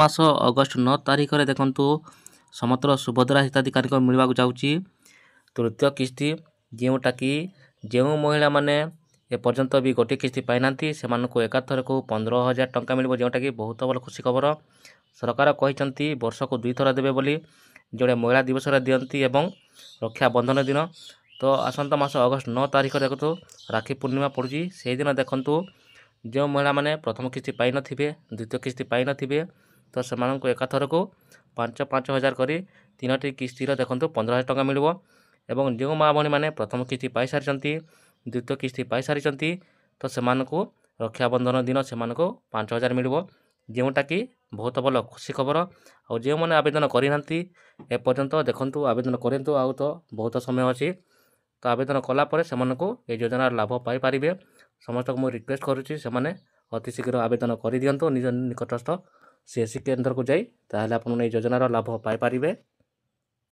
ମାସ ଅଗଷ୍ଟ 9 ତାରିଖରେ ଦେଖନ୍ତୁ ସମଗ୍ର ସୁଭଦ୍ରା ହିତାଧିକାରୀଙ୍କୁ ମିଳିବାକୁ ଯାଉଛି ତୃତୀୟ କିସ୍ତି, ଯେଉଁଟାକି ଯେଉଁ ମହିଳାମାନେ ଏପର୍ଯ୍ୟନ୍ତ ବି ଗୋଟିଏ କିସ୍ତି ପାଇନାହାନ୍ତି ସେମାନଙ୍କୁ ଏକାଥରକୁ 15,000 ଟଙ୍କା ମିଳିବ, ଯେଉଁଟାକି ବହୁତ ଭଲ ଖୁସି ଖବର। ସରକାର କହିଛନ୍ତି ବର୍ଷକୁ 2 ଥର ଦେବେ ବୋଲି, ଯେଉଁଟା ମହିଳା ଦିବସରେ ଦିଅନ୍ତି ଏବଂ ରକ୍ଷାବନ୍ଧନ ଦିନ। ତ ଆସନ୍ତା ମାସ ଅଗଷ୍ଟ 9 ତାରିଖରେ ଦେଖନ୍ତୁ ରାକ୍ଷୀ ପୂର୍ଣ୍ଣିମା ପଡ଼ୁଛି। ସେହିଦିନ ଦେଖନ୍ତୁ ଯେଉଁ ମହିଳାମାନେ ପ୍ରଥମ କିସ୍ତି ପାଇନଥିବେ, ଦ୍ୱିତୀୟ କିସ୍ତି ପାଇନଥିବେ, ତ ସେମାନଙ୍କୁ ଏକାଥରକୁ 5,000 କରି 3ଟି କିସ୍ତିର ଦେଖନ୍ତୁ 15,000 ଟଙ୍କା ମିଳିବ। ଏବଂ ଯେଉଁ ମା' ଭଉଣୀମାନେ ପ୍ରଥମ କିସ୍ତି ପାଇସାରିଛନ୍ତି, ଦ୍ୱିତୀୟ କିସ୍ତି ପାଇସାରିଛନ୍ତି, ତ ସେମାନଙ୍କୁ ରକ୍ଷାବନ୍ଧନ ଦିନ ସେମାନଙ୍କୁ 5,000 ମିଳିବ, ଯେଉଁଟାକି ବହୁତ ଭଲ ଖୁସି ଖବର। ଆଉ ଯେଉଁମାନେ ଆବେଦନ କରିନାହାନ୍ତି ଏପର୍ଯ୍ୟନ୍ତ ଦେଖନ୍ତୁ ଆବେଦନ କରନ୍ତୁ, ଆଉ ତ ବହୁତ ସମୟ ଅଛି। ତ ଆବେଦନ କଲା ପରେ ସେମାନଙ୍କୁ ଏହି ଯୋଜନାର ଲାଭ ପାଇପାରିବେ। ସମସ୍ତଙ୍କୁ ମୁଁ ରିକ୍ୱେଷ୍ଟ କରୁଛି ସେମାନେ ଅତି ଶୀଘ୍ର ଆବେଦନ କରିଦିଅନ୍ତୁ ନିଜ ନିକଟସ୍ଥ CSC କେନ୍ଦ୍ରକୁ ଯାଇ, ତାହେଲେ ଆପଣ ଏହି ଯୋଜନାର ଲାଭ ପାଇପାରିବେ।